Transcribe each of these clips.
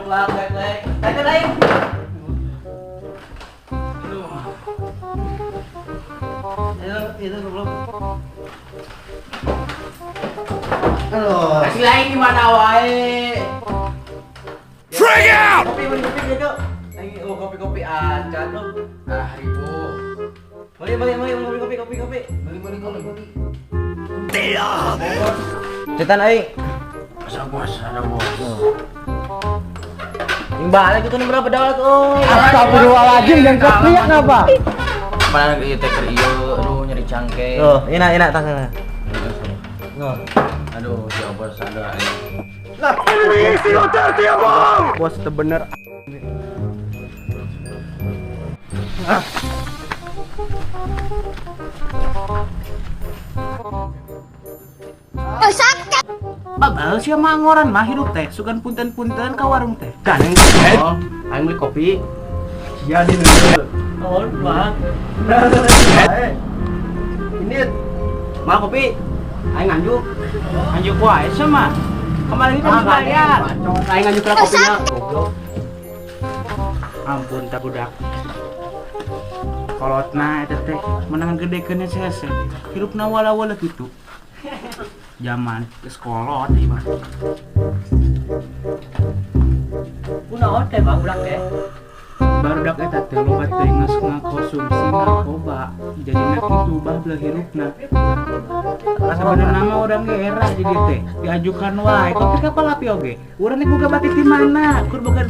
lang, lek. Teka, lek. Itu belum. Halo. Kasih lain di mana wae? Frag out! Kopi gitu. Lagi kopi aja tuh. Ah, ribu. Beli kopi. Beli. Cetan aing. Bos, ada bos. Yang balik itu nih berapa dolar tuh? Astagfirullahaladzim, yang kepriak ngapa? Mana ieu teh keur ieu, aduh nyeri cangkeng. Oh, enak tangannya. Aduh, si bos ada. Bos bener. Abal sia mangoran mah hirup teh, sugan punten-punten ka warung teh. Ganeng Oh, aing beli kopi. sia di dieu. Oh, Bang. Ini mah kopi. Aing nganjuk. Nganjuk wae sama. Kemarin kan dibayar. Aing nganjuk lah kopinya. Goblok. Ampun tak budak. Kolotna eta teh menang gedekeun sese. Hirupna wala-wala kitu. Zaman sekolot ieu mah. Kunaon teh Bang budak teh? Barudak eta teh loba teh ngakonsumsi narkoba. Jadina kitu baheula hirupna. Sebenarnya mah urang ge era jadi teh diajukan wae kopi ka palapi oge. Urang teh boga batik di mana? Kur boga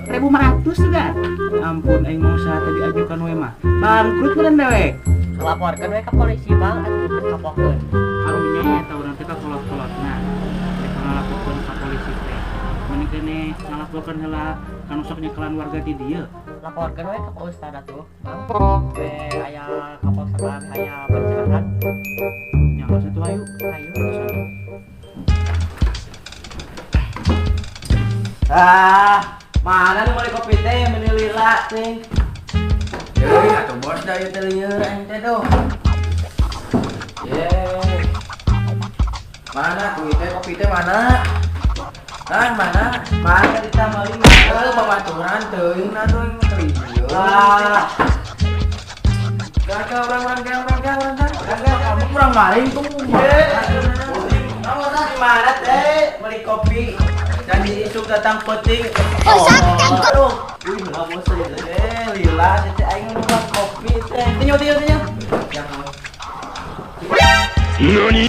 2.500 kan. Ampun aing mau saha teh diajukan wae mah. Bangkrut meureun dewe. Laporkan we ka polisi Bang, atuh kapokeun. Harunya eta urang teh ka kolot-kolotna. Eta ngalaporkeun ka polisi teh. Mending kene ngalaporkeun heula kan sok nyekelan warga di dieu. Laporkan we ka Ustad atuh, Bang. We aya kapal selam, aya pencerahan. Yang satu ayo. Mana nih beli kopi teh, meni lila teh. Deui atuh bos da ieu teh lieur aing teh doh. Mana tuh teh kopi teh mana? Mana? Mana kita meuli mana? Babaturan teuing na tuh lieur. Lah, Kakak orang kamu kurang maling tuh. kamu tadi mana teh beli kopi? Dan diisuk datang peting. Aduh, wih nggak mau sih lila, teh aing numpang kopi teh. Tinyo. Nani?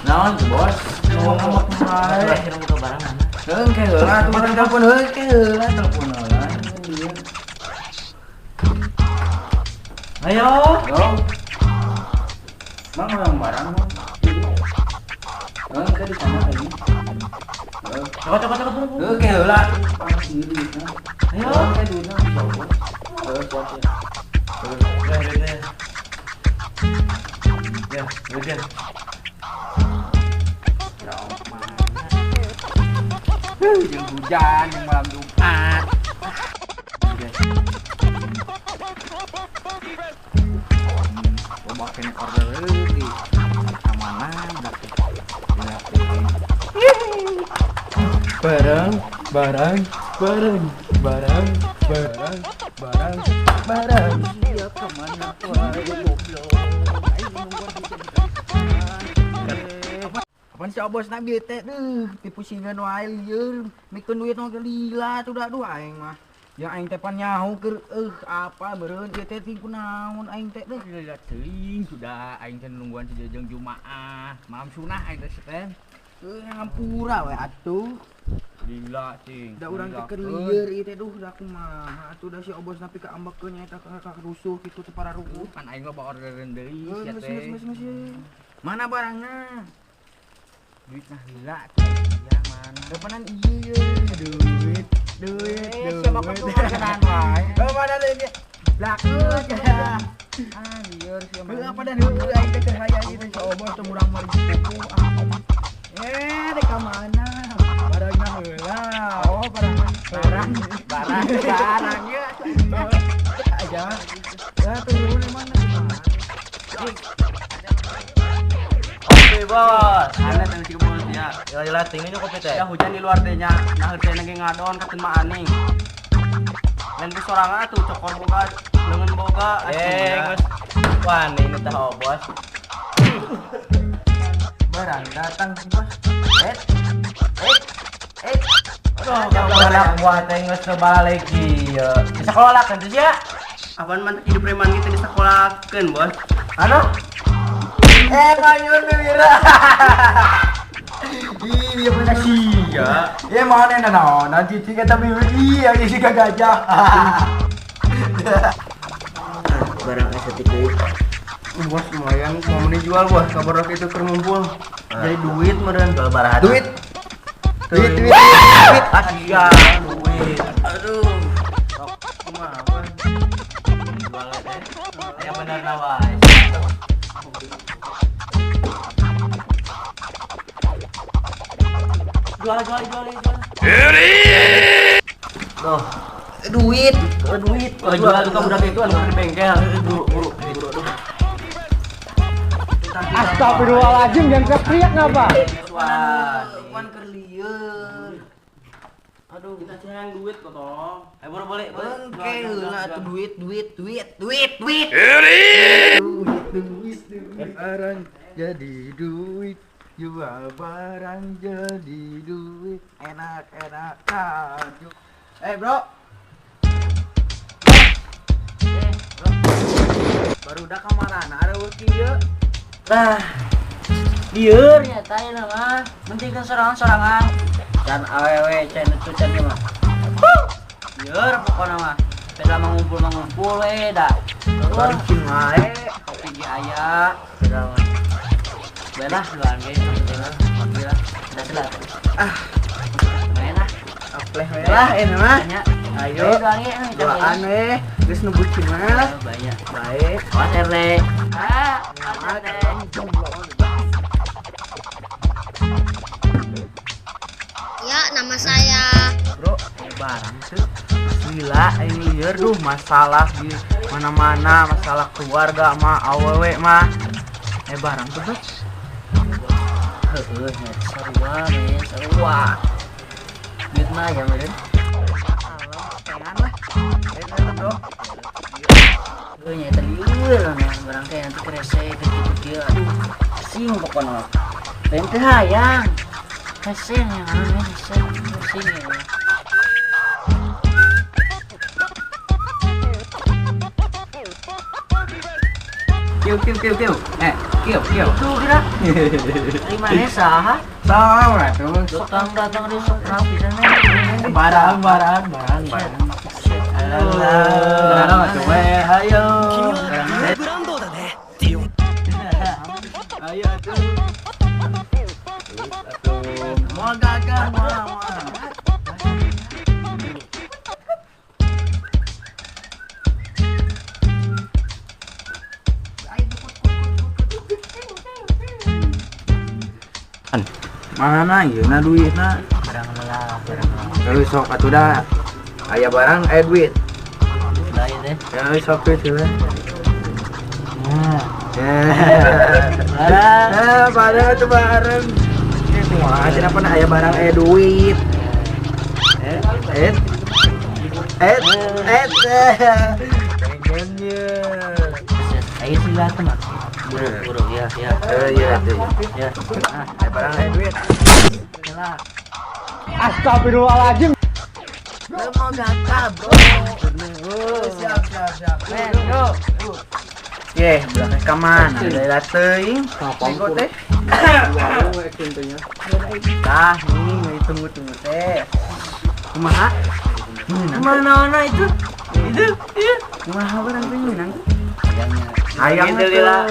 Naon tuh bos? Ngomong kemarin. Hirung ke barang mana? Heung ke heula tuh barang telepon heung ke heula telepon heula. Ayo. Yo. Mang yang barang mah. Heung ke di sana tadi. Coba. Heung ke heula. Ayo. Ke duna. Ya, udah. Yang hujan yang malam Jumat. Coba kene order lagi. Keamanan barang. Dia kemana wae goblok. Apaan si bos nabi teh tipu singan wae lieur mikeun duit mah lila tuh dah aing mah yang aing teh pan nyaho keur apa beureun ieu teh tipu naon aing teh lila teuing sudah aing teh nungguan si Jajang Jumaah malam sunah aing teh teh ngampura we atuh lila cing da urang teh keur lieur ieu teh da kumaha atuh da si bos napi ka ambekeun nya eta ka rusuh kitu teh para rusuh pan aing loba orderan deui sia teh mana barangna duit nah lila ya mana depanan iya duit Siapa kau kenan wae? mana duitnya blakut ya lieur siapa apa dah heula aing teh hayang ieu teh bos teh urang mah dipupu dek ka mana barangna heula oh barang ya aja ya turun mana Oke bos, ada yang 30 ya. Ya, lila tingginya kopi teh. Ya hujan di luar dehnya. Nah teh lagi ngadon katen mah aning. Lain ku sorangan atuh cokor boga leungeun boga. Geus. Wah, ini teh bos. Barang datang bos. Eh. Aduh, anak buah teh geus kebaleki ya. Di sekolah kan tuh ya. Apaan mantep hidup preman kita di sekolahkeun bos. Anu? Mayun Wira. Iya bener sih ya. Ya mana naon nanti tiga tapi iya isi gajah. Barang estetik deui. Bos lumayan mau dijual bos kabar itu termumpul. Jadi duit meureun Jual baraha. duit. Duit. Asia, duit. Aduh. Sok kumaha apa? Jual teh. Aya bener na wae. Jual. Tuh, Duit. duit. Jual tuh kamu udah itu anu di bengkel. Buru. Astagfirullahaladzim, yang teriak ngapa? Wan keur lieur. Aduh, kita cari duit kok tolong. Buru boleh. Engke heula atuh duit. Barang jadi duit. Jual barang jadi duit. Enak-enakan. Bro. Baru udah kamarana ada working ya. Nah, lieur nya tanya nama. Penting kan sorangan-sorangan. Dan awewe can itu can mah. Lieur pokona mah. Beda mengumpul we da. Barikin wae. Kopi ge aya. Beda mah. Belah duaan ge pentingna. Kopi lah. Da selah. Main lah. Apleh we lah mah. Tanya. Ayo. Duaan ge. Doaan we. Geus nu bucin mah lah. Banyak. Baik. Awas RD. Ya, nama saya. Bro, barang tuh gila ini lieur duh masalah di mana-mana, masalah keluarga mah awewe mah. Barang tuh bro. Heeh, sarua. Duit mah ya meureun. Pengen lah. Bro. Heuh nya eta lieur nah barang teh nanti kerese gitu kieu. Aduh, sing pokona. Lain teh hayang. Hese nya anu hese sing ya. Kieu. Kieu. Tuh kira. Terima kasih saha? Sama tuh. Datang di sok rapi sana. Barang. Barang tuh we ayo. Ayo tuh. Mau gagal mau. Mana yeuna duitna? Barang lelah. Kalau sok atuh dah. Aya barang duit. Lah ya teh. Ya sok teh. Pada itu bareng. Wah, tidak pernah aya barang duit. Pengennya. Ayo silat mah. Buru ya. Iya. Ya. Aya barang duit. Astagfirullahaladzim. Mau gagal, bro. Siap. Men, yuk. Belakang ka mana? Daerah teuing. Bego teh. Tah, nih tunggu teh. Kumaha? Mana itu? Iya. Kumaha barang teh minang? Hayang Hayang itu lah.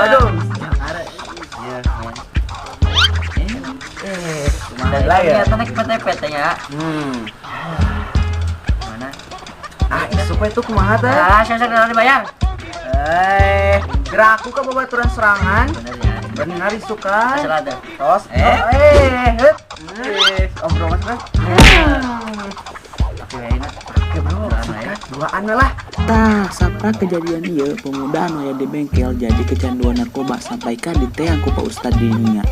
Aduh. Iya, Kumaha lah ya? Ternyata naik PT ya. Mana? Supaya itu kumaha teh? Saya sudah dibayar. Geraku ka babaturan serangan. Bener ya. Benar suka. Masalah ada. Tos. Obrol mas kan? Oke, enak. Oke bro, duaan lah. Tah, saat kejadian ieu pemuda anu aya di bengkel jadi kecanduan narkoba sampai ka diteang ku Pak Ustad dirinya.